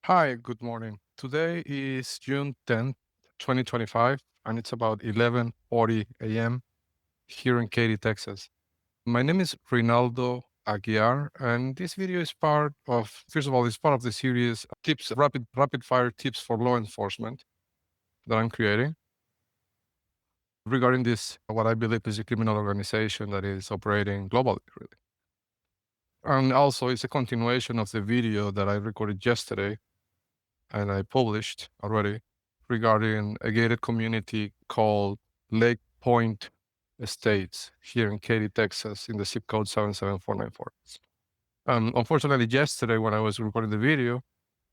Hi, good morning. Today is June 10th, 2025, and it's about 11:40 a.m. here in Katy, Texas. My name is Rinaldo Aguiar, and this video is first of all, it's part of the series tips, rapid fire tips for law enforcement that I'm creating regarding this, what I believe is a criminal organization that is operating globally, really. And also, it's a continuation of the video that I recorded yesterday and I published already regarding a gated community called Lake Point Estates here in Katy, Texas, in the zip code 77494. Unfortunately, yesterday when I was recording the video,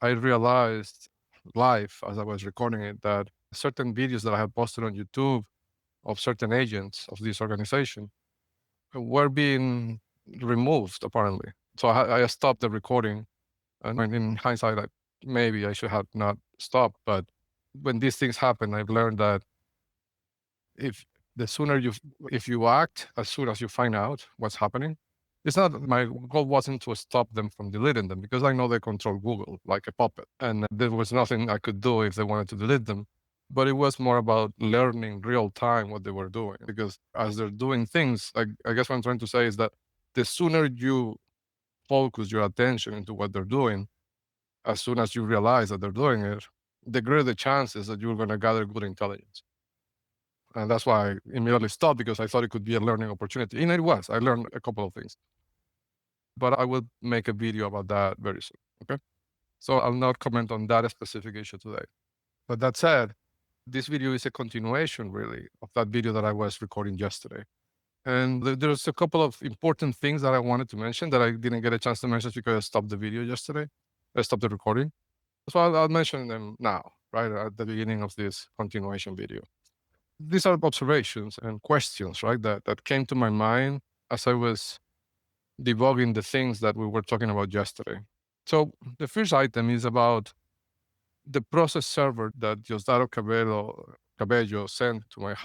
I realized live as I was recording it that certain videos that I had posted on YouTube of certain agents of this organization were being removed, apparently. So I stopped the recording, and in hindsight, maybe I should have not stopped. But when these things happen, I've learned that if the sooner if you act as soon as you find out what's happening, it's not my goal wasn't to stop them from deleting them because I know they control Google like a puppet, and there was nothing I could do if they wanted to delete them. But it was more about learning real time what they were doing because as they're doing things, I guess what I'm trying to say is that the sooner you focus your attention into what they're doing, as soon as you realize that they're doing it, the greater the chances that you're going to gather good intelligence. And that's why I immediately stopped because I thought it could be a learning opportunity. And it was. I learned a couple of things. But I will make a video about that very soon. Okay. So I'll not comment on that specific issue today. But that said, this video is a continuation, really, of that video that I was recording yesterday. And there's a couple of important things that I wanted to mention that I didn't get a chance to mention because I stopped the video yesterday. I stopped the recording. So I'll mention them now, right at the beginning of this continuation video. These are observations and questions, right, that came to my mind as I was debugging the things that we were talking about yesterday. So the first item is about the process server that Diosdado Cabello sent to my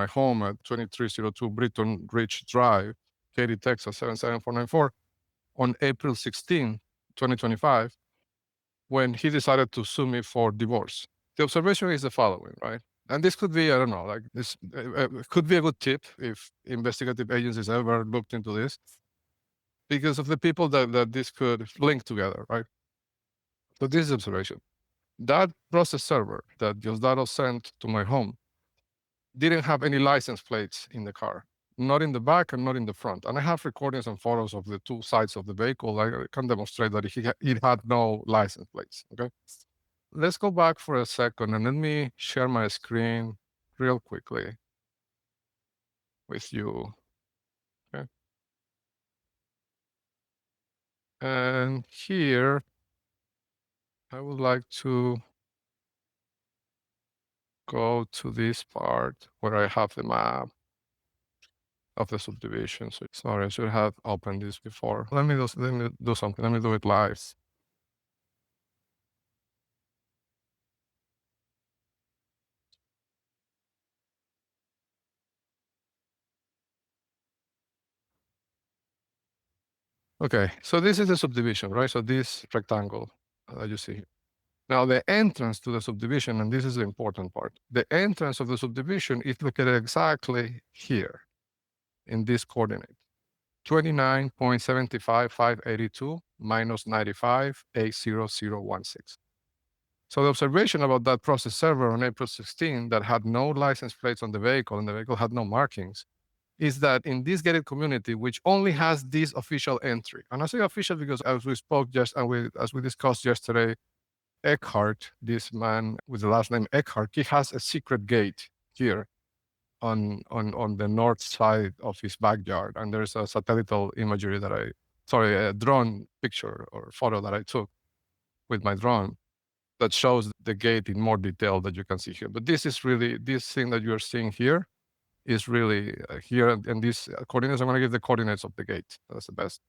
home at 2302 Britton Ridge Drive, Katy, Texas 77494 on April 16, 2025, when he decided to sue me for divorce. The observation is the following, right? And this could be, I don't know, like this could be a good tip if investigative agencies ever looked into this because of the people that this could link together, right? So this is the observation. That process server that Diosdado sent to my home didn't have any license plates in the car, not in the back and not in the front. And I have recordings and photos of the two sides of the vehicle. I can demonstrate that it had no license plates, okay? Let's go back for a second and let me share my screen real quickly with you. Okay. And here, I would like to go to this part where I have the map of the subdivision. So sorry, I should have opened this before. Let me do something. Let me do it live. Okay, so this is the subdivision, right? So this rectangle that you see here. Now the entrance to the subdivision, and this is the important part, the entrance of the subdivision is located exactly here in this coordinate, 29.75582 minus 95.80016. So the observation about that process server on April 16 that had no license plates on the vehicle and the vehicle had no markings is that in this gated community, which only has this official entry, and I say official because as we spoke as we discussed yesterday, Eckhart, this man with the last name Eckhart, he has a secret gate here on the north side of his backyard, and there's a satellite imagery a drone picture or photo that I took with my drone that shows the gate in more detail that you can see here. But this thing that you're seeing here is really here, and these coordinates, I'm going to give the coordinates of the gate. That's the best.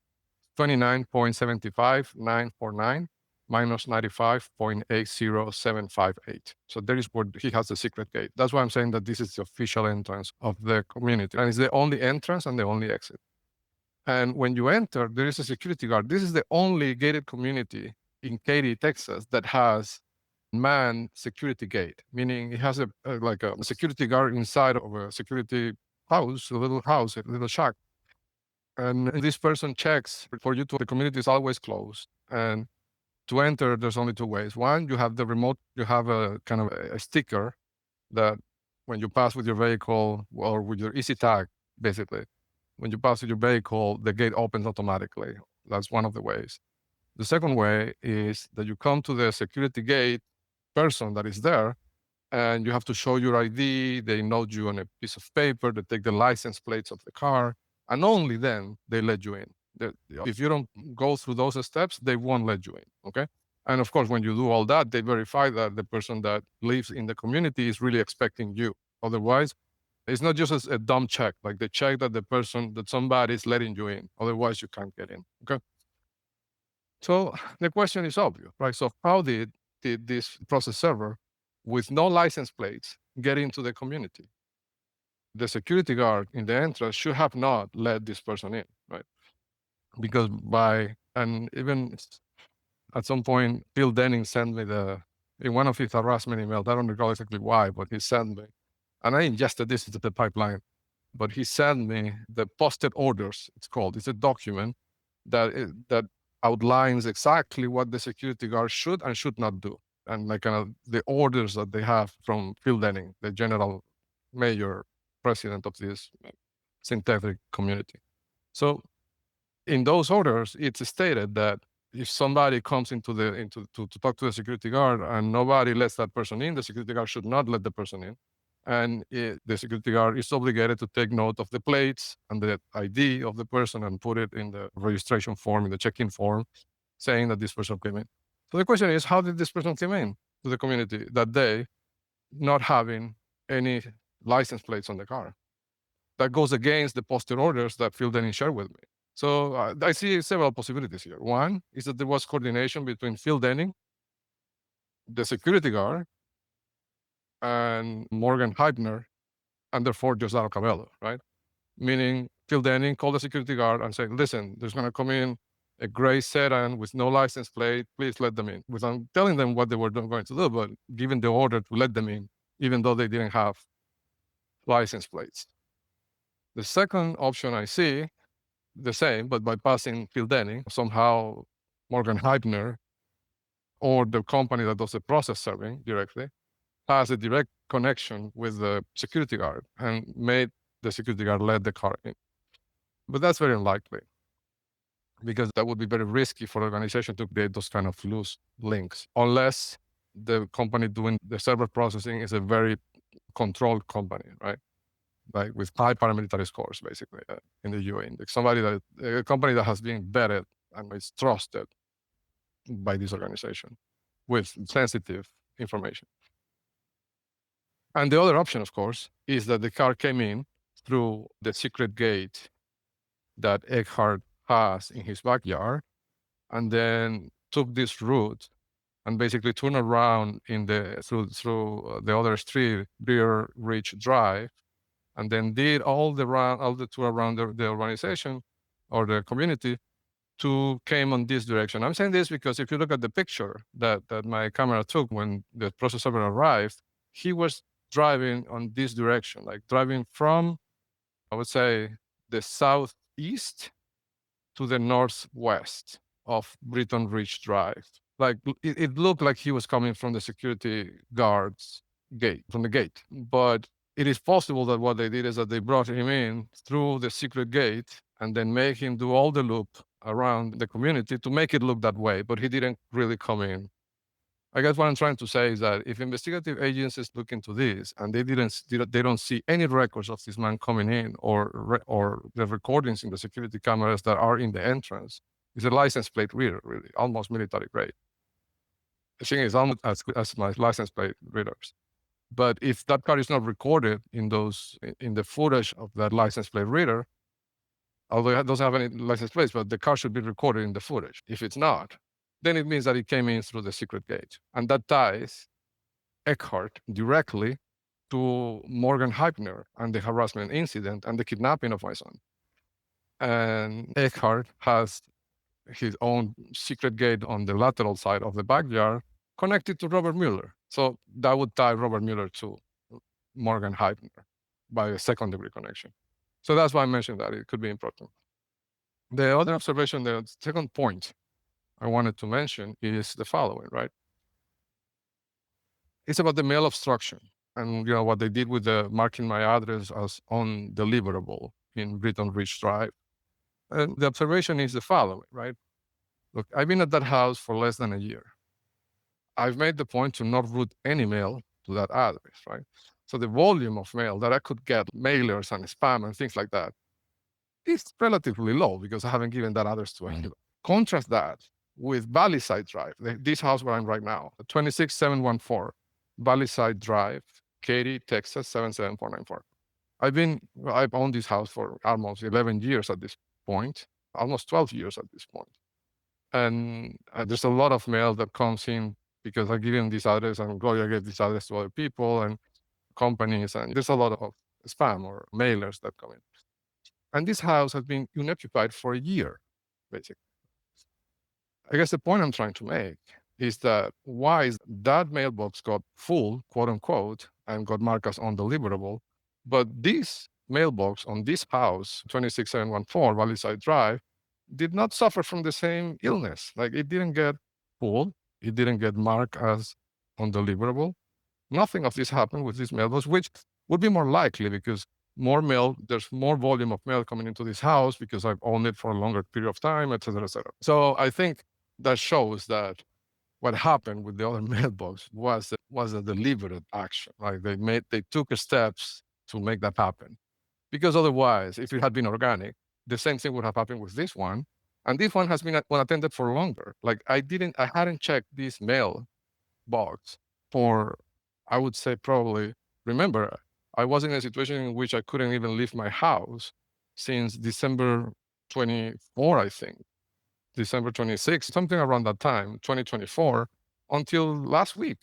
29.75949 minus 95.80758. So there is where he has the secret gate. That's why I'm saying that this is the official entrance of the community. And it's the only entrance and the only exit. And when you enter, there is a security guard. This is the only gated community in Katy, Texas, that has manned security gate, meaning it has like a security guard inside of a security house, a little shack. And this person checks for you to, the community is always closed. And to enter, there's only two ways. One, you have the remote, you have a kind of a sticker that when you pass with your vehicle or with your easy tag, basically, when you pass with your vehicle, the gate opens automatically. That's one of the ways. The second way is that you come to the security gate person that is there, and you have to show your ID. They note you on a piece of paper. They take the license plates of the car, and only then they let you in. If you don't go through those steps, they won't let you in. Okay. And of course, when you do all that, they verify that the person that lives in the community is really expecting you. Otherwise, it's not just a dumb check. Like they check that the person, that somebody is letting you in. Otherwise, you can't get in. Okay. So the question is obvious, right? So how did this process server with no license plates get into the community? The security guard in the entrance should have not let this person in, right? Because and even at some point, Phil Denning sent me in one of his harassment emails, I don't recall exactly why, but he sent me, and I ingested this into the pipeline, but he sent me the posted orders, it's called. It's a document that outlines exactly what the security guard should and should not do, and like kind of the orders that they have from Phil Denning, the general major president of this synthetic community. So in those orders, it's stated that if somebody comes into to talk to the security guard and nobody lets that person in, the security guard should not let the person in. And the security guard is obligated to take note of the plates and the ID of the person and put it in the registration form, in the check-in form, saying that this person came in. So the question is, how did this person come in to the community that day, not having any license plates on the car? That goes against the posted orders that Phil Denning shared with me. So I see several possibilities here. One is that there was coordination between Phil Denning, the security guard, and Morgan Heibner, and therefore Josaro Cabello, right? Meaning Phil Denning called the security guard and said, listen, there's going to come in a gray sedan with no license plate. Please let them in. Without telling them what they were going to do, but giving the order to let them in, even though they didn't have license plates. The second option I see, the same, but bypassing Phil Denning, somehow Morgan Heibner or the company that does the process serving directly has a direct connection with the security guard and made the security guard let the car in. But that's very unlikely because that would be very risky for the organization to create those kind of loose links, unless the company doing the server processing is a very controlled company, right? Like with high paramilitary scores, basically, in the UAE. Like a company that has been vetted and is trusted by this organization with sensitive information. And the other option, of course, is that the car came in through the secret gate that Eckhart has in his backyard, and then took this route and basically turned around through the other street, Beer Ridge Drive, and then did all the tour around the organization or the community came on this direction. I'm saying this because if you look at the picture that my camera took when the process server arrived, he was driving on this direction, like driving from, I would say, the southeast to the northwest of Britton Ridge Drive. Like it looked like he was coming from the security guard's gate, from the gate. But it is possible that what they did is that they brought him in through the secret gate and then made him do all the loop around the community to make it look that way, but he didn't really come in. I guess what I'm trying to say is that if investigative agencies look into this and they don't see any records of this man coming in or the recordings in the security cameras that are in the entrance, it's a license plate reader, really, almost military grade. I think it's almost as good as my license plate readers. But if that car is not recorded in the footage of that license plate reader, although it doesn't have any license plates, but the car should be recorded in the footage. If it's not, then it means that it came in through the secret gate. And that ties Eckhart directly to Morgan Heibner and the harassment incident and the kidnapping of my son. And Eckhart has his own secret gate on the lateral side of the backyard connected to Robert Mueller. So that would tie Robert Mueller to Morgan Heitner by a second degree connection. So that's why I mentioned that it could be important. The other observation, the second point I wanted to mention is the following, right? It's about the mail obstruction and what they did with the marking my address as undeliverable in Britton Ridge Drive. And the observation is the following, right? Look, I've been at that house for less than a year. I've made the point to not route any mail to that address, right? So the volume of mail that I could get, mailers and spam and things like that, is relatively low because I haven't given that address to anyone. Contrast that with Valleyside Drive, this house where I'm right now, 26714 Valleyside Drive, Katy, Texas 77494. I've owned this house for almost 11 years at this point, almost 12 years at this point. And there's a lot of mail that comes in because I give them this address and Gloria gave this address to other people and companies. And there's a lot of spam or mailers that come in. And this house has been unoccupied for a year, basically. I guess the point I'm trying to make is that why is that mailbox got full, quote unquote, and got marked as undeliverable, but this mailbox on this house, 26714 Valleyside Drive, did not suffer from the same illness. Like it didn't get full, it didn't get marked as undeliverable. Nothing of this happened with this mailbox, which would be more likely because more mail, there's more volume of mail coming into this house because I've owned it for a longer period of time, et cetera, et cetera. So I think that shows that what happened with the other mailbox was a deliberate action. Like they took steps to make that happen. Because otherwise, if it had been organic, the same thing would have happened with this one. And this one has been unattended for longer. Like I hadn't checked this mail box for, I would say probably, remember, I was in a situation in which I couldn't even leave my house since December 24, I think. December 26, something around that time, 2024, until last week.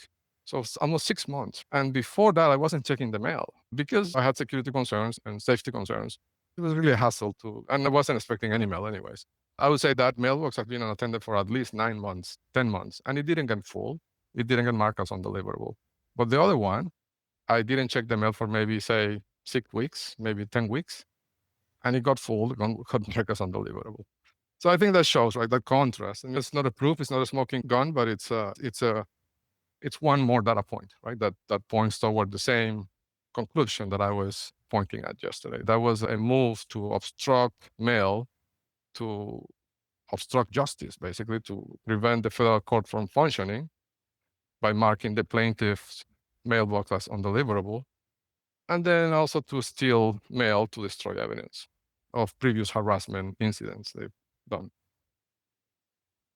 So it's almost 6 months. And before that, I wasn't checking the mail because I had security concerns and safety concerns. It was really a hassle and I wasn't expecting any mail anyways. I would say that mailbox has been unattended for at least 9 months, 10 months, and it didn't get full. It didn't get marked as undeliverable. But the other one, I didn't check the mail for maybe, say, 6 weeks, maybe 10 weeks, and it got full, got marked as undeliverable. So I think that shows, right, that contrast. And it's not a proof, it's not a smoking gun, but it's one more data point, right, that points toward the same conclusion that I was pointing at yesterday. That was a move to obstruct mail, to obstruct justice, basically, to prevent the federal court from functioning by marking the plaintiff's mailbox as undeliverable, and then also to steal mail to destroy evidence of previous harassment incidents they've done.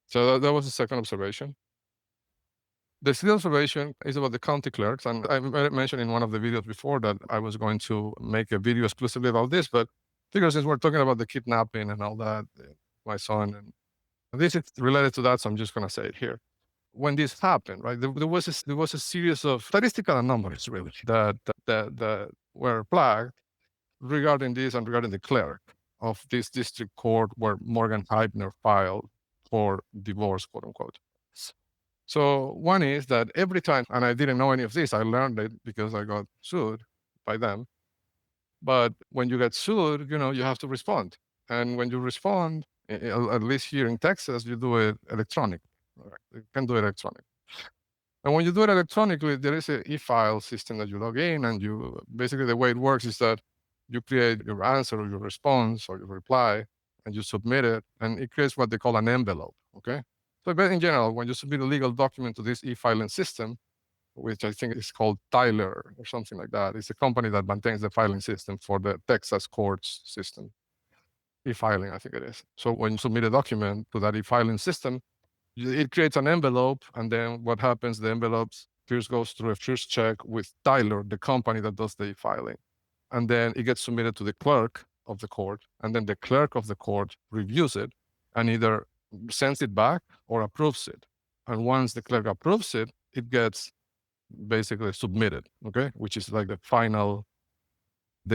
So that was the second observation. The third observation is about the county clerks, and I mentioned in one of the videos before that I was going to make a video exclusively about this, but figure since we're talking about the kidnapping and all that, my son, and this is related to that, so I'm just going to say it here. When this happened, right, there was a series of statistical anomalies really that were flagged regarding this and regarding the clerk of this district court where Morgan Heitner filed for divorce, quote unquote. So one is that every time, and I didn't know any of this, I learned it because I got sued by them. But when you get sued, you have to respond. And when you respond, at least here in Texas, you do it electronic. You can do it electronic. And when you do it electronically, there is an e-file system that you log in, and basically the way it works is that you create your answer or your response or your reply, and you submit it, and it creates what they call an envelope, okay? So but in general, when you submit a legal document to this e-filing system, which I think is called Tyler or something like that, it's a company that maintains the filing system for the Texas courts system. E-filing, I think it is. So when you submit a document to that e-filing system, it creates an envelope, and then what happens, the envelopes first goes through a first check with Tyler, the company that does the filing. And then it gets submitted to the clerk of the court, and then the clerk of the court reviews it and either sends it back or approves it. And once the clerk approves it, it gets basically submitted, okay? Which is like the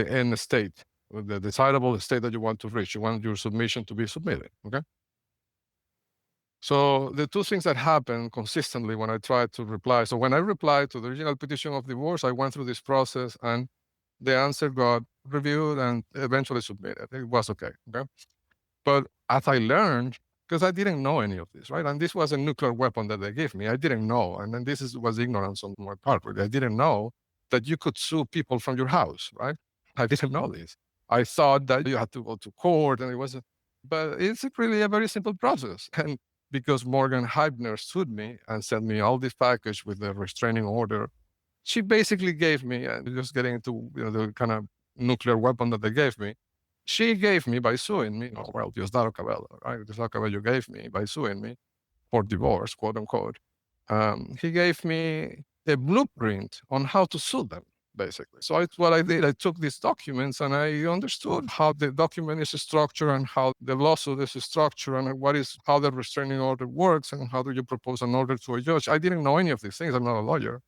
end state, the desirable state that you want to reach. You want your submission to be submitted, okay? So the two things that happened consistently when I tried to reply. So when I replied to the original petition of divorce, I went through this process and the answer got reviewed and eventually submitted. It was okay. Okay. But as I learned, because I didn't know any of this, right? And this was a nuclear weapon that they gave me. I didn't know. And then was ignorance on my part, really. I didn't know that you could sue people from your house, right? I didn't know this. I thought that you had to go to court and it was, but it's really a very simple process. And because Morgan Heibner sued me and sent me all this package with the restraining order, she basically gave me, just getting into the kind of nuclear weapon that they gave me, she gave me by suing me, well, Diosdado Cabello, right? Diosdado Cabello gave me by suing me for divorce, quote unquote. He gave me a blueprint on how to sue them, basically. So what I did, I took these documents and I understood how the document is structured and how the lawsuit is structured and how the restraining order works and how do you propose an order to a judge. I didn't know any of these things. I'm not a lawyer.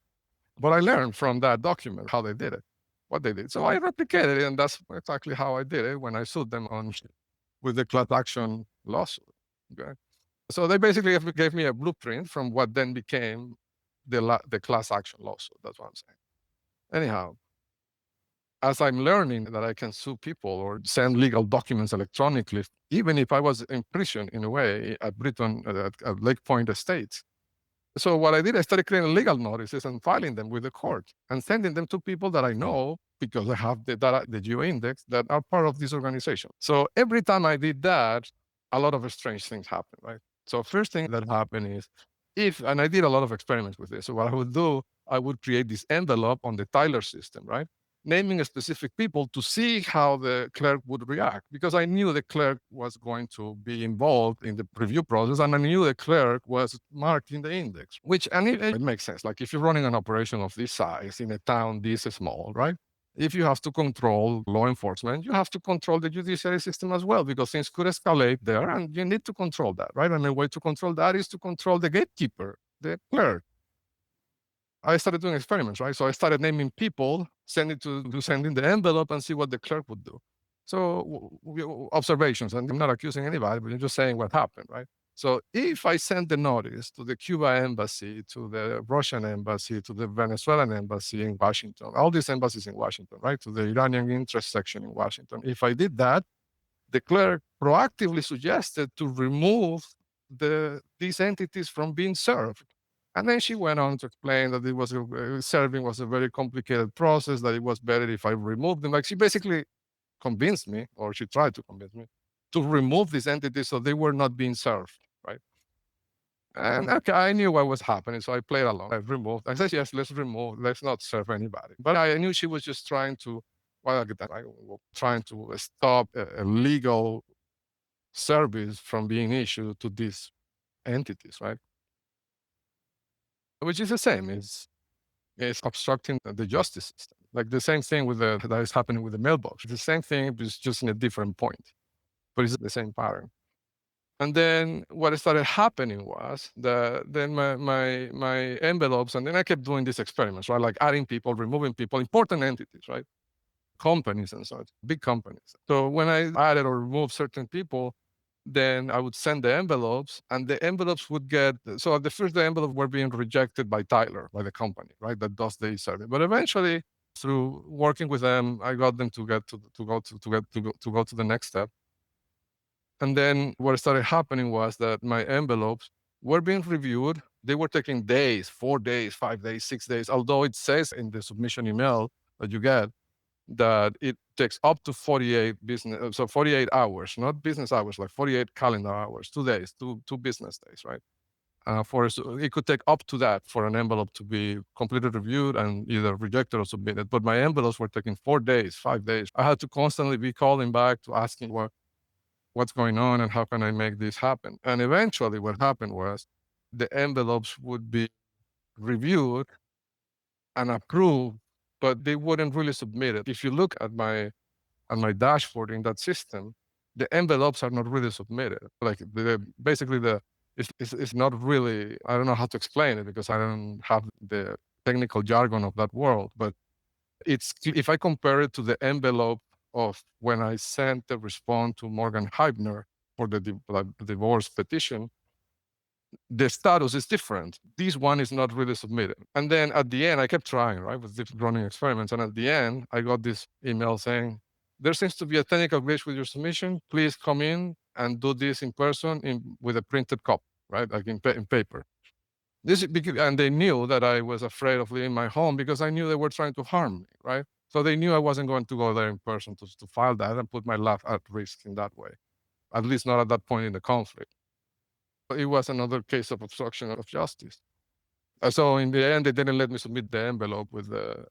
But I learned from that document how they did it, what they did. So I replicated it, and that's exactly how I did it when I sued them with the class action lawsuit. Okay. So they basically gave me a blueprint from what then became the class action lawsuit. That's what I'm saying. Anyhow, as I'm learning that I can sue people or send legal documents electronically, even if I was in prison in a way at at Lake Point Estates, so what I did, I started creating legal notices and filing them with the court and sending them to people that I know because I have the data, the geoindex that are part of this organization. So every time I did that, a lot of strange things happen, right? So first thing that happened is and I did a lot of experiments with this. So what I would do, I would create this envelope on the Tyler system, right? Naming a specific people to see how the clerk would react because I knew the clerk was going to be involved in the review process and I knew the clerk was marked in the index, and it makes sense. Like if you're running an operation of this size in a town this small, right? If you have to control law enforcement, you have to control the judiciary system as well because things could escalate there and you need to control that, right? And the way to control that is to control the gatekeeper, the clerk. I started doing experiments, right? So I started naming people, sending the envelope and see what the clerk would do. So observations, and I'm not accusing anybody, but I'm just saying what happened, right? So if I send the notice to the Cuba embassy, to the Russian embassy, to the Venezuelan embassy in Washington, all these embassies in Washington, right? To the Iranian interest section in Washington. If I did that, the clerk proactively suggested to remove these entities from being served. And then she went on to explain that serving was a very complicated process, that it was better if I removed them. Like she basically convinced me, or she tried to convince me, to remove these entities so they were not being served, right? And okay, I knew what was happening, so I played along. I removed. I said, yes, let's remove. Let's not serve anybody. But I knew she was just trying to, well, trying to stop a legal service from being issued to these entities, right? Which is the same. It's obstructing the justice system. Like the same thing that is happening with the mailbox. The same thing, but it's just in a different point, but it's the same pattern. And then what started happening was then my envelopes, and then I kept doing these experiments, right? Like adding people, removing people, important entities, right? Companies and such, big companies. So when I added or removed certain people, then I would send the envelopes, and the envelopes would get. So at the first, the envelopes were being rejected by Tyler, by the company, right? That does the survey. But eventually, through working with them, I got them to get to go to the next step. And then what started happening was that my envelopes were being reviewed. They were taking days, 4 days, 5 days, 6 days. Although it says in the submission email that you get that it takes up to 48 hours, not business hours, like 48 calendar hours, 2 days, two business days, right? It could take up to that for an envelope to be completely reviewed and either rejected or submitted. But my envelopes were taking 4 days, 5 days. I had to constantly be calling back to asking what's going on and how can I make this happen. And eventually, what happened was the envelopes would be reviewed and approved, but they wouldn't really submit it. If you look at my dashboard in that system, the envelopes are not really submitted. Like it's not really. I don't know how to explain it because I don't have the technical jargon of that world. But if I compare it to the envelope of when I sent the response to Morgan Heibner for the divorce petition, the status is different. This one is not really submitted. And then at the end, I kept trying, right, with different running experiments. And at the end, I got this email saying, there seems to be a technical glitch with your submission. Please come in and do this in person with a printed copy, right, like in paper. And they knew that I was afraid of leaving my home because I knew they were trying to harm me, right? So they knew I wasn't going to go there in person to file that and put my life at risk in that way, at least not at that point in the conflict. It was another case of obstruction of justice. So in the end, they didn't let me submit the envelope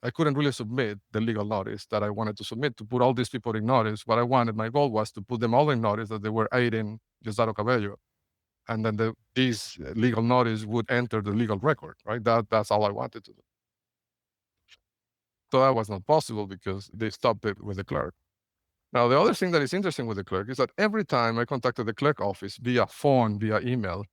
I couldn't really submit the legal notice that I wanted to submit to put all these people in notice. What I wanted, my goal was to put them all in notice that they were aiding Diosdado Cabello. And then this legal notice would enter the legal record, right? That's all I wanted to do. So that was not possible because they stopped it with the clerk. Now, the other thing that is interesting with the clerk is that every time I contacted the clerk office via phone, via email,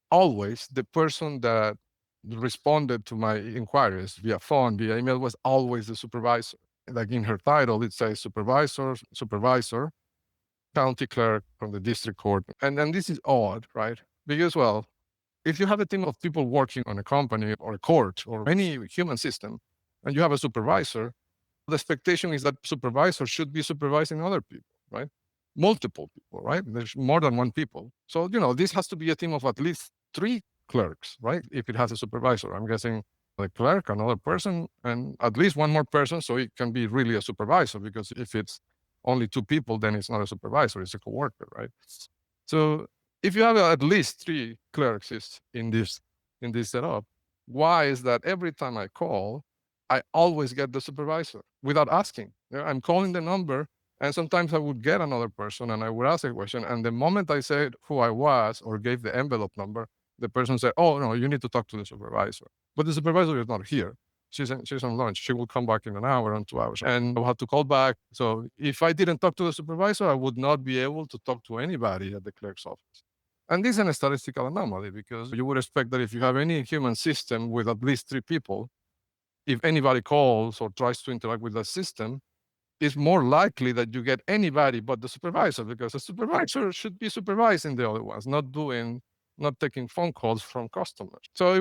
always the person that responded to my inquiries via phone, via email was always the supervisor. Like in her title, it says supervisor, county clerk from the district court. And this is odd, right? Because, well, if you have a team of people working on a company or a court or any human system, and you have a supervisor, the expectation is that supervisor should be supervising other people, right? Multiple people, right? There's more than one people. So, this has to be a team of at least 3 clerks, right? If it has a supervisor, I'm guessing the clerk, another person, and at least one more person, so it can be really a supervisor, because if it's only 2 people, then it's not a supervisor, it's a coworker, right? So if you have at least 3 clerks in this setup, why is that every time I call, I always get the supervisor without asking? I'm calling the number, and sometimes I would get another person and I would ask a question. And the moment I said who I was or gave the envelope number, the person said, "Oh, no, you need to talk to the supervisor." But the supervisor is not here. She's on lunch. She will come back in an hour and 2 hours, and I'll have to call back. So if I didn't talk to the supervisor, I would not be able to talk to anybody at the clerk's office. And this is a statistical anomaly, because you would expect that if you have any human system with at least 3 people, if anybody calls or tries to interact with the system, it's more likely that you get anybody but the supervisor, because the supervisor should be supervising the other ones, not taking phone calls from customers. So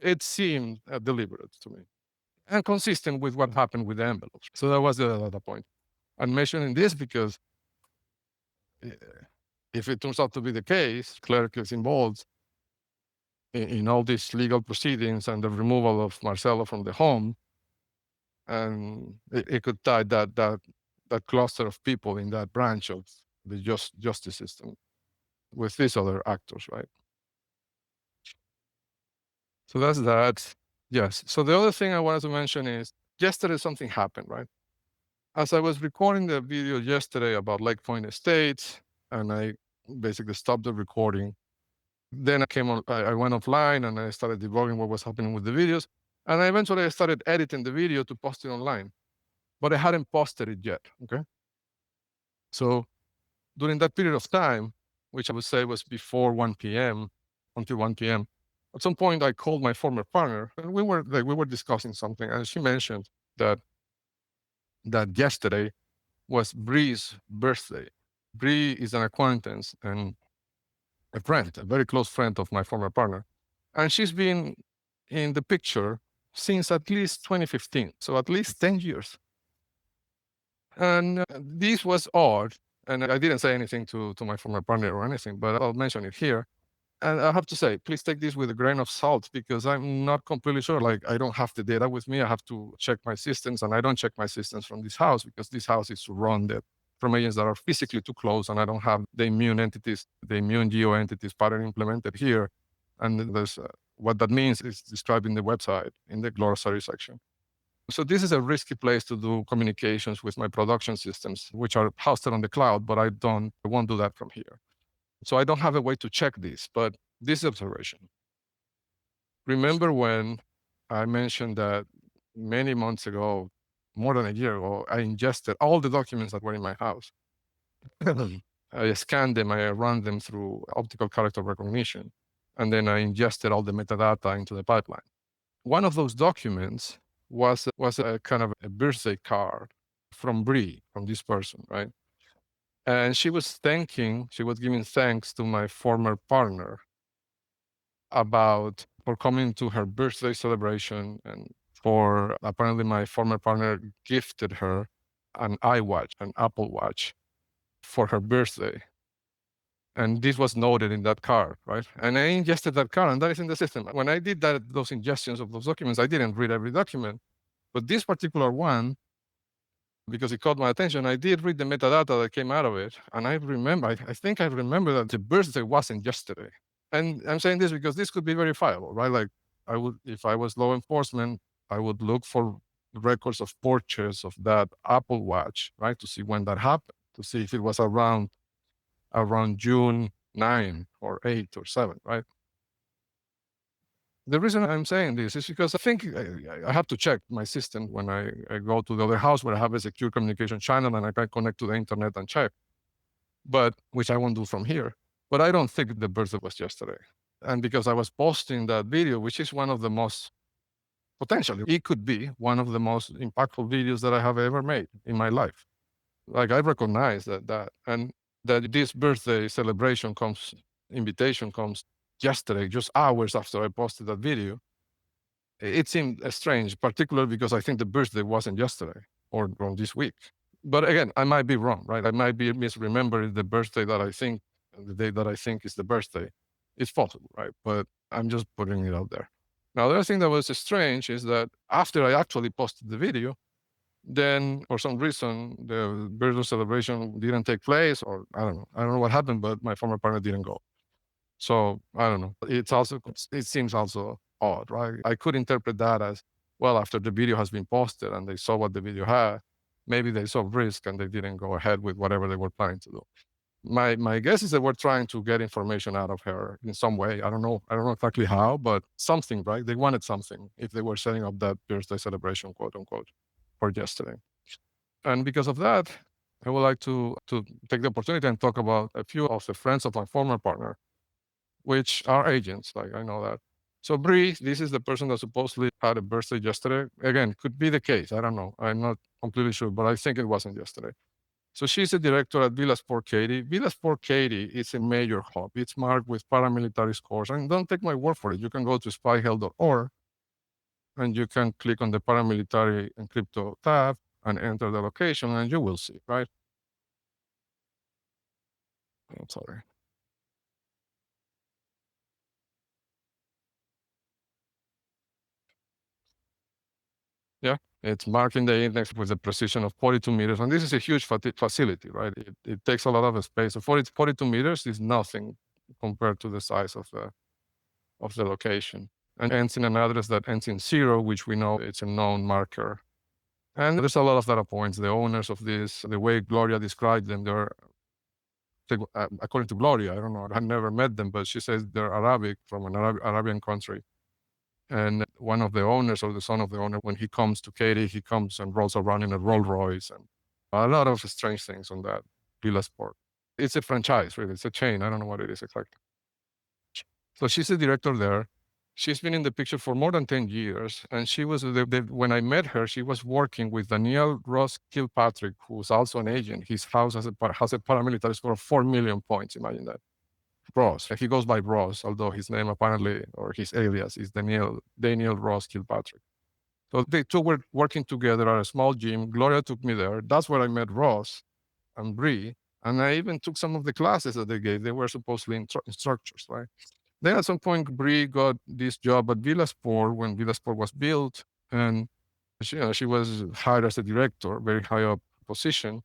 it seemed deliberate to me and consistent with what happened with the envelopes. So that was the other point. I'm mentioning this because uh, if it turns out to be the case, clerk is involved in all these legal proceedings and the removal of Marcelo from the home, and it could tie that cluster of people in that branch of the justice system with these other actors, right? So that's that. Yes. So the other thing I wanted to mention is yesterday something happened, right? As I was recording the video yesterday about Lake Point Estates, and I basically stopped the recording. Then I went offline and I started debugging what was happening with the videos. And eventually I started editing the video to post it online, but I hadn't posted it yet. Okay. So during that period of time, which I would say was before 1 p.m. until 1 p.m., at some point I called my former partner and we were discussing something, and she mentioned that yesterday was Bree's birthday. Bree is an acquaintance and a friend, a very close friend of my former partner. And she's been in the picture since at least 2015, so at least 10 years. And this was odd. And I didn't say anything to my former partner or anything, but I'll mention it here. And I have to say, please take this with a grain of salt, because I'm not completely sure. Like, I don't have the data with me. I have to check my systems, and I don't check my systems from this house, because this house is surrounded from agents that are physically too close, and I don't have the immune geo entities pattern implemented here. And there's what that means is described in the website in the glossary section. So this is a risky place to do communications with my production systems, which are hosted on the cloud, but I won't do that from here. So I don't have a way to check this, but this observation. Remember when I mentioned that many months ago, more than a year ago, I ingested all the documents that were in my house. I scanned them, I ran them through optical character recognition, and then I ingested all the metadata into the pipeline. One of those documents was a kind of a birthday card from Bree, from this person, right? And she was giving thanks to my former partner about for coming to her birthday celebration, and for apparently my former partner gifted her an iWatch, an Apple Watch for her birthday. And this was noted in that card, right? And I ingested that card, and that is in the system. When I did those ingestions of those documents, I didn't read every document, but this particular one, because it caught my attention, I did read the metadata that came out of it. And I remember, I think I remember that the birthday wasn't yesterday. And I'm saying this because this could be verifiable, right? Like I would, if I was law enforcement, I would look for records of purchase of that Apple Watch, right? To see when that happened, to see if it was around June 9 or 8 or 7, right? The reason I'm saying this is because I think I have to check my system when I go to the other house where I have a secure communication channel and I can connect to the internet and check, but which I won't do from here. But I don't think the birthday was yesterday. And because I was posting that video, which is one of the most, potentially, it could be one of the most impactful videos that I have ever made in my life. Like I recognize that and that this birthday celebration invitation comes yesterday, just hours after I posted that video. It seemed strange, particularly because I think the birthday wasn't yesterday or this week. But again, I might be wrong, right? I might be misremembering the birthday that I think, the day that I think is the birthday. It's possible, right? But I'm just putting it out there. Now, the other thing that was strange is that after I actually posted the video, then for some reason the birthday celebration didn't take place, or I don't know. I don't know what happened, but my former partner didn't go. So I don't know. It seems also odd, right? I could interpret that as, well, after the video has been posted and they saw what the video had, maybe they saw risk and they didn't go ahead with whatever they were planning to do. My guess is that we're trying to get information out of her in some way. I don't know. I don't know exactly how, but something, right? They wanted something if they were setting up that birthday celebration, quote unquote, for yesterday. And because of that, I would like to take the opportunity and talk about a few of the friends of my former partner, which are agents. Like I know that. So Bree, this is the person that supposedly had a birthday yesterday. Again, could be the case. I don't know. I'm not completely sure, but I think it wasn't yesterday. So she's a director at XisList.org Katy. XisList.org Katy is a major hub. It's marked with paramilitary scores. And don't take my word for it. You can go to spyhell.org and you can click on the paramilitary and crypto tab and enter the location and you will see, right? I'm sorry. Yeah, it's marking the index with a precision of 42 meters. And this is a huge facility, right? It takes a lot of space. So 42 meters is nothing compared to the size of the location. And ends in an address that ends in 0, which we know it's a known marker. And there's a lot of data points. The owners of this, the way Gloria described them, they're, according to Gloria, I don't know, I've never met them, but she says they're Arabic, from an Arabian country. And one of the owners, or the son of the owner, when he comes to Katy, he comes and rolls around in a Rolls Royce, and a lot of strange things on that Villa Sport. It's a franchise, really. It's a chain. I don't know what it is exactly. So she's the director there. She's been in the picture for more than 10 years. And she was, when I met her, she was working with Daniel Ross Kilpatrick, who's also an agent. His house has a paramilitary score of 4 million points. Imagine that. Ross. He goes by Ross, although his name apparently, or his alias, is Daniel Ross Kilpatrick. So they two were working together at a small gym. Gloria took me there. That's where I met Ross and Bree. And I even took some of the classes that they gave. They were supposedly instructors, right? Then at some point, Bree got this job at Villa Sport when Villa Sport was built. And she was hired as a director, very high up position.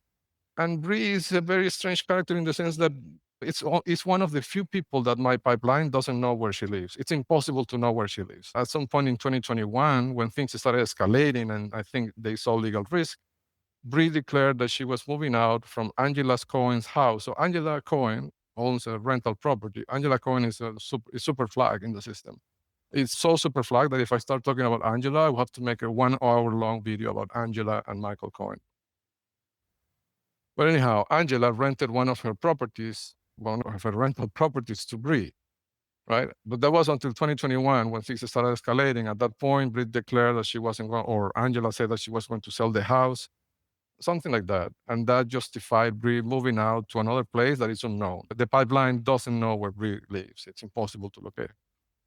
And Bree is a very strange character in the sense that it's one of the few people that my pipeline doesn't know where she lives. It's impossible to know where she lives. At some point in 2021, when things started escalating and I think they saw legal risk, Bree declared that she was moving out from Angela Cohen's house. So Angela Cohen owns a rental property. Angela Cohen is a super flag in the system. It's so super flag that if I start talking about Angela, I will have to make a 1 hour long video about Angela and Michael Cohen. But anyhow, Angela rented one of her rental properties to Bree, right? But that was until 2021 when things started escalating. At that point, Bree declared that she wasn't going, or Angela said that she was going to sell the house, something like that. And that justified Bree moving out to another place that is unknown. The pipeline doesn't know where Bree lives. It's impossible to locate.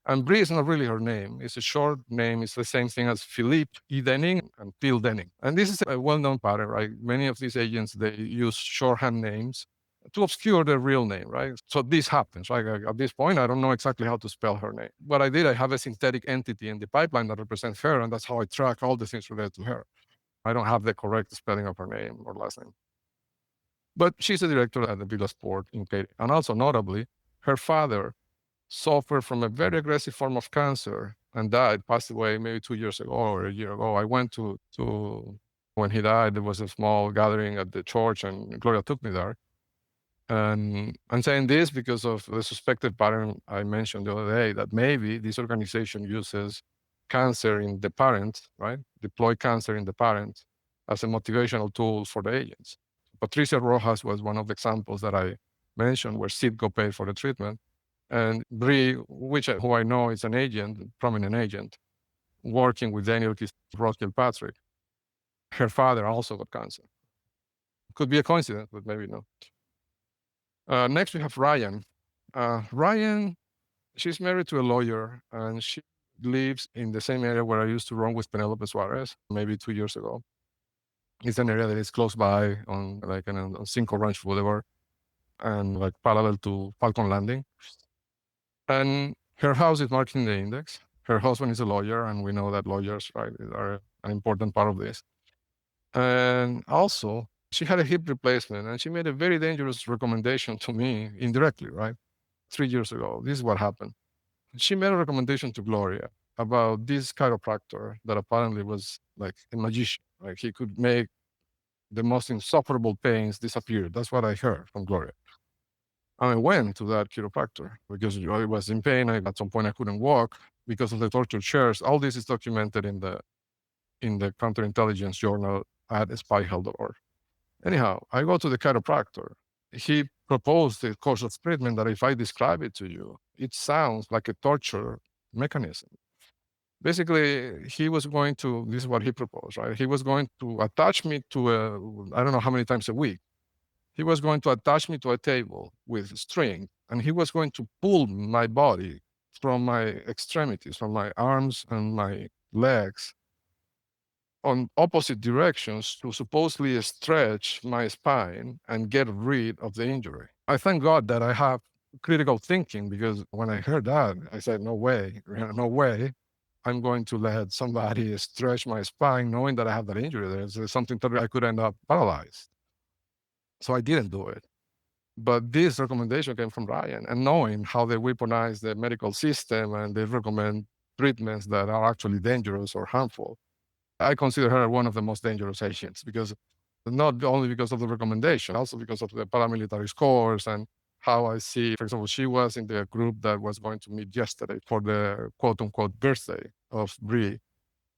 And Brie is not really her name. It's a short name. It's the same thing as Philippe E. Denning and Phil Denning. And this is a well-known pattern, right? Many of these agents, they use shorthand names to obscure their real name, right? So this happens, right? At this point, I don't know exactly how to spell her name. What I did, I have a synthetic entity in the pipeline that represents her, and that's how I track all the things related to her. I don't have the correct spelling of her name or last name. But she's a director at the Villa Sport in Katy. And also notably, her father suffered from a very aggressive form of cancer and died, passed away maybe 2 years ago or a year ago. I went to when he died, there was a small gathering at the church, and Gloria took me there. And I'm saying this because of the suspected pattern I mentioned the other day, that maybe this organization uses cancer in the parent, right? Deploy cancer in the parent as a motivational tool for the agents. Patricia Rojas was one of the examples that I mentioned where Citgo paid for the treatment. And Brie, who I know is an agent, prominent agent, working with Daniel Ross Kilpatrick, her father also got cancer. Could be a coincidence, but maybe not. Next, we have Ryan. Ryan, she's married to a lawyer, and she lives in the same area where I used to run with Penelope Suarez maybe 2 years ago. It's an area that is close by on Cinco Ranch Boulevard and like parallel to Falcon Landing. And her house is marked in the index. Her husband is a lawyer, and we know that lawyers, right, are an important part of this. And also, she had a hip replacement, and she made a very dangerous recommendation to me indirectly, right? 3 years ago. This is what happened. She made a recommendation to Gloria about this chiropractor that apparently was like a magician. Like he could make the most insufferable pains disappear. That's what I heard from Gloria. And I went to that chiropractor because I was in pain. At some point, I couldn't walk because of the torture chairs. All this is documented in the counterintelligence journal at spyhell.org. Anyhow, I go to the chiropractor. He proposed a course of treatment that if I describe it to you, it sounds like a torture mechanism. Basically, he was going to, this is what he proposed, right? He was going to attach me to I don't know how many times a week. He was going to attach me to a table with string, and he was going to pull my body from my extremities, from my arms and my legs, on opposite directions to supposedly stretch my spine and get rid of the injury. I thank God that I have critical thinking, because when I heard that, I said, no way, no way. I'm going to let somebody stretch my spine knowing that I have that injury. There's something that I could end up paralyzed. So I didn't do it. But this recommendation came from Ryan, and knowing how they weaponize the medical system and they recommend treatments that are actually dangerous or harmful, I consider her one of the most dangerous agents, because not only because of the recommendation, also because of the paramilitary scores and how I see, for example, she was in the group that was going to meet yesterday for the quote unquote birthday of Brie.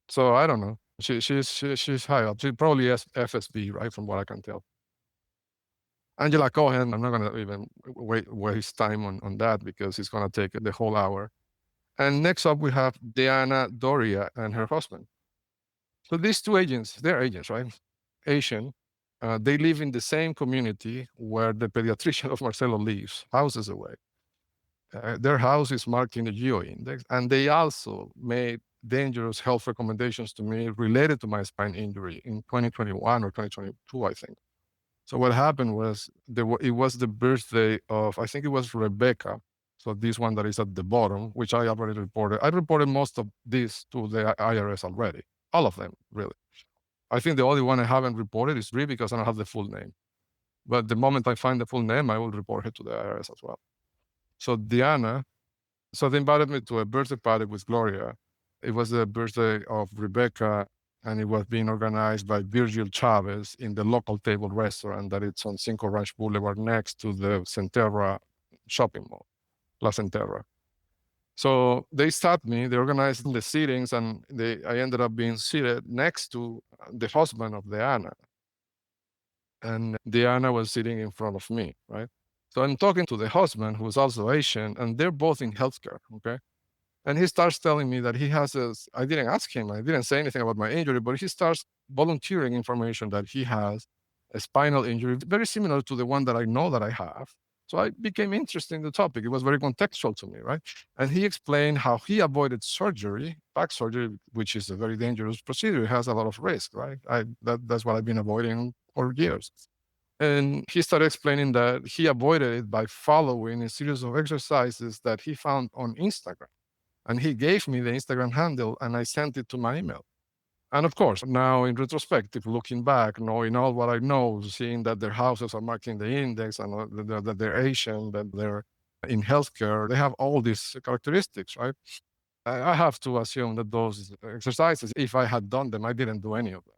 So I don't know. She's high up. She probably is FSB, right? From what I can tell. Angela Cohen, I'm not going to even waste time on that because it's going to take the whole hour. And next up, we have Diana Doria and her husband. So these two agents, they're agents, right? Asian. They live in the same community where the pediatrician of Marcelo lives, houses away. Their house is marked in the Geo Index, and they also made dangerous health recommendations to me related to my spine injury in 2021 or 2022, I think. So what happened was it was the birthday of, I think it was Rebecca. So this one that is at the bottom, which I already reported. I reported most of this to the IRS already, all of them, really. I think the only one I haven't reported is Brie because I don't have the full name. But the moment I find the full name, I will report it to the IRS as well. So Diana, so they invited me to a birthday party with Gloria. It was the birthday of Rebecca, and it was being organized by Virgil Chavez in the local table restaurant that it's on Cinco Ranch Boulevard next to the Centerra shopping mall, La Centerra. So they sat me, they organized the seatings, and I ended up being seated next to the husband of Diana. And Diana was sitting in front of me, right? So I'm talking to the husband, who's also Asian, and they're both in healthcare, okay? And he starts telling me that he has I didn't ask him, I didn't say anything about my injury, but he starts volunteering information that he has a spinal injury, very similar to the one that I know that I have. So I became interested in the topic. It was very contextual to me, right? And he explained how he avoided surgery, back surgery, which is a very dangerous procedure. It has a lot of risk, right? That's what I've been avoiding for years. And he started explaining that he avoided it by following a series of exercises that he found on Instagram. And he gave me the Instagram handle and I sent it to my email. And of course, now in retrospective, looking back, knowing all what I know, seeing that their houses are marking the index and that they're Asian, that they're in healthcare, they have all these characteristics, right? I have to assume that those exercises, if I had done them, I didn't do any of them.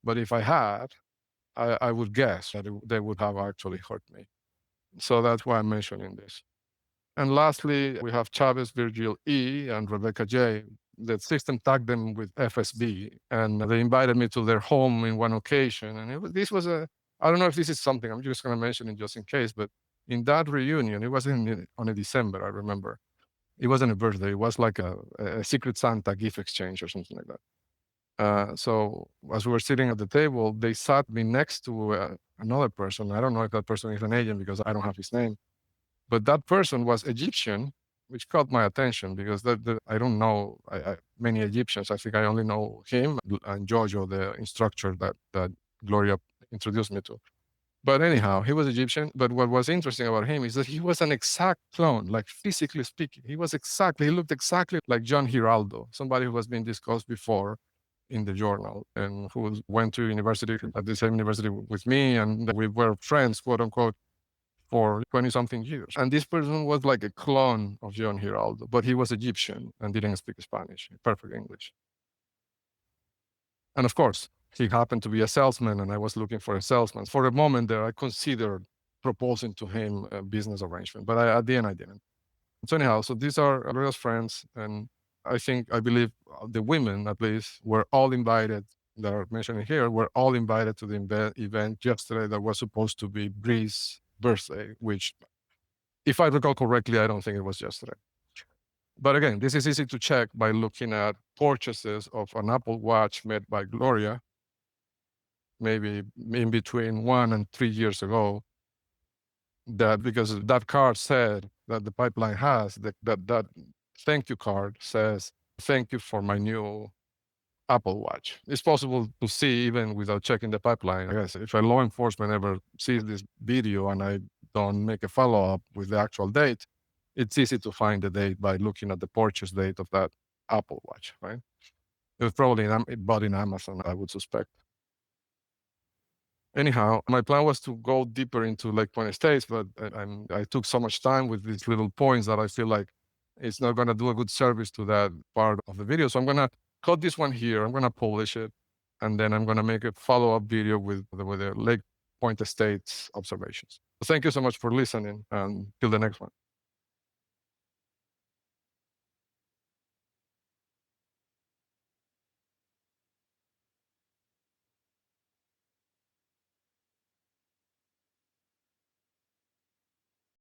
But if I had, I would guess that they would have actually hurt me. So that's why I'm mentioning this. And lastly, we have Chavez, Virgil E, and Rebecca J. The system tagged them with FSB, and they invited me to their home in one occasion. And this was I don't know if this is something, I'm just going to mention it just in case, but in that reunion, it was on a December, I remember. It wasn't a birthday, it was like a Secret Santa gift exchange or something like that. So as we were sitting at the table, they sat me next to another person. I don't know if that person is an agent because I don't have his name. But that person was Egyptian, which caught my attention because I don't know many Egyptians. I think I only know him and Jojo, the instructor that Gloria introduced me to. But anyhow, he was Egyptian. But what was interesting about him is that he was an exact clone, like physically speaking. He looked exactly like John Giraldo, somebody who has been discussed before in the journal and who went to university at the same university with me. And we were friends, quote unquote, for 20 something years. And this person was like a clone of John Giraldo, but he was Egyptian and didn't speak Spanish, perfect English. And of course, he happened to be a salesman, and I was looking for a salesman. For a moment there, I considered proposing to him a business arrangement, but at the end, I didn't. So anyhow, so these are Andrea's friends, and I believe the women, at least, were all invited, that are mentioned here, were all invited to the event yesterday that was supposed to be Bree's birthday, which, if I recall correctly, I don't think it was yesterday. But again, this is easy to check by looking at purchases of an Apple Watch made by Gloria, maybe in between 1 and 3 years ago, that because that card said that the pipeline has, that thank you card says, thank you for my new Apple Watch. It's possible to see even without checking the pipeline. I guess if a law enforcement ever sees this video and I don't make a follow-up with the actual date, it's easy to find the date by looking at the purchase date of that Apple Watch, right? It was probably bought in Amazon, I would suspect. Anyhow, my plan was to go deeper into Lake Point Estates, but I took so much time with these little points that I feel like it's not going to do a good service to that part of the video. So I'm going to cut this one here. I'm going to publish it, and then I'm going to make a follow-up video with the Lake Point Estates observations. So thank you so much for listening, and till the next one.